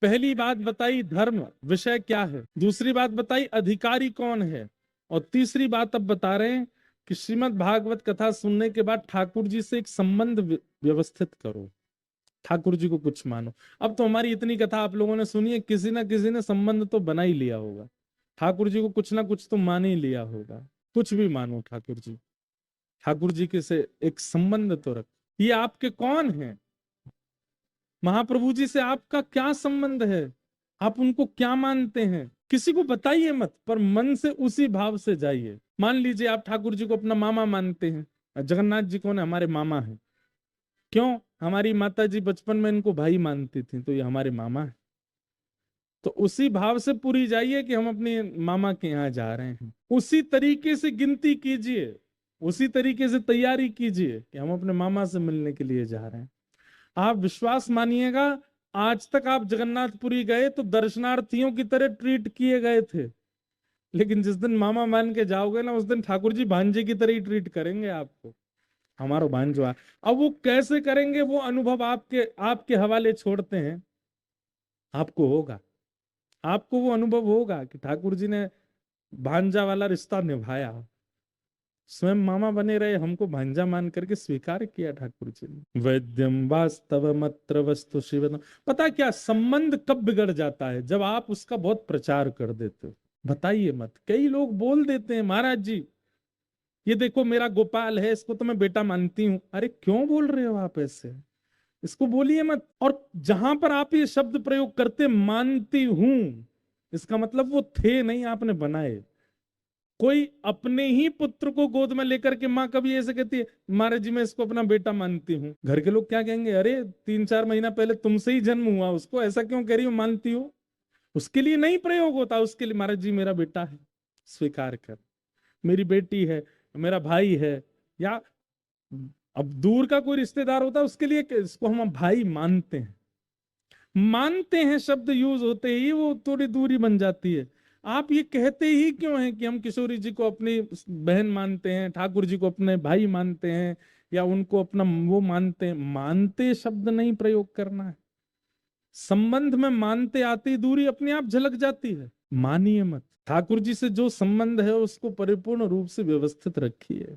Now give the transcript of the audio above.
पहली बात बताई धर्म विषय क्या है, दूसरी बात बताई अधिकारी कौन है, और तीसरी बात अब बता रहे हैं कि श्रीमद् भागवत कथा सुनने के बाद ठाकुर जी से एक संबंध व्यवस्थित करो, ठाकुर जी को कुछ मानो। अब तो हमारी इतनी कथा आप लोगों ने सुनी है, किसी ना किसी ने संबंध तो बना ही लिया होगा, ठाकुर जी को कुछ ना कुछ तो मान ही लिया होगा। कुछ भी मानो ठाकुर जी के से एक संबंध तो रख। ये आपके कौन है? महाप्रभु जी से आपका क्या संबंध है? आप उनको क्या मानते हैं? किसी को बताइए मत, पर मन से उसी भाव से जाइए। मान लीजिए आप ठाकुर जी को अपना मामा मानते हैं, जगन्नाथ जी कौन है? हमारे मामा है। क्यों? हमारी माता जी बचपन में इनको भाई मानती थी, तो ये हमारे मामा है। तो उसी भाव से पूरी जाइए कि हम अपने मामा के यहाँ जा रहे हैं। उसी तरीके से गिनती कीजिए, उसी तरीके से तैयारी कीजिए कि हम अपने मामा से मिलने के लिए जा रहे हैं। आप विश्वास मानिएगा, आज तक आप जगन्नाथपुरी गए तो दर्शनार्थियों की तरह ट्रीट किए गए थे, लेकिन जिस दिन मामा मान के जाओगे ना, उस दिन ठाकुर जी भांजे की तरह ही ट्रीट करेंगे आपको। हमारा भांजो है। अब वो कैसे करेंगे, वो अनुभव आपके आपके हवाले छोड़ते हैं। आपको वो अनुभव होगा कि ठाकुर जी ने भांजा वाला रिश्ता निभाया, स्वयं मामा बने रहे, हमको भांजा मान करके स्वीकार किया ठाकुर जी ने। वैद्यम वास्तव मत्र वस्तु शिवम। पता क्या संबंध कब बिगड़ जाता है? जब आप उसका बहुत प्रचार कर देते हो। बताइए मत, कई लोग बोल देते हैं महाराज जी ये देखो मेरा गोपाल है, इसको तो मैं बेटा मानती हूं। अरे क्यों बोल रहे हो आप ऐसे? इसको बोलिए मत। और जहां पर आप ये शब्द प्रयोग करते मानती हूं, इसका मतलब वो थे नहीं, आपने बनाए। कोई अपने ही पुत्र को गोद में लेकर के माँ कभी ऐसे कहती है महाराज जी मैं इसको अपना बेटा मानती हूँ, घर के लोग क्या कहेंगे? अरे 3-4 महीना पहले तुमसे ही जन्म हुआ, उसको ऐसा क्यों कह रही हो मानती हो? उसके लिए नहीं प्रयोग होता, उसके लिए महाराज जी मेरा बेटा है, स्वीकार कर, मेरी बेटी है, मेरा भाई है, या अब दूर का कोई रिश्तेदार होता है उसके लिए इसको हम भाई मानते हैं शब्द यूज होते ही वो थोड़ी दूरी बन जाती है। आप ये कहते ही क्यों हैं कि हम किशोरी जी को अपनी बहन मानते हैं, ठाकुर जी को अपने भाई मानते हैं, या उनको अपना वो मानते हैं? मानते शब्द नहीं प्रयोग करना है। संबंध में मानते आती दूरी अपने आप झलक जाती है। मानिए मत, ठाकुर जी से जो संबंध है उसको परिपूर्ण रूप से व्यवस्थित रखिए।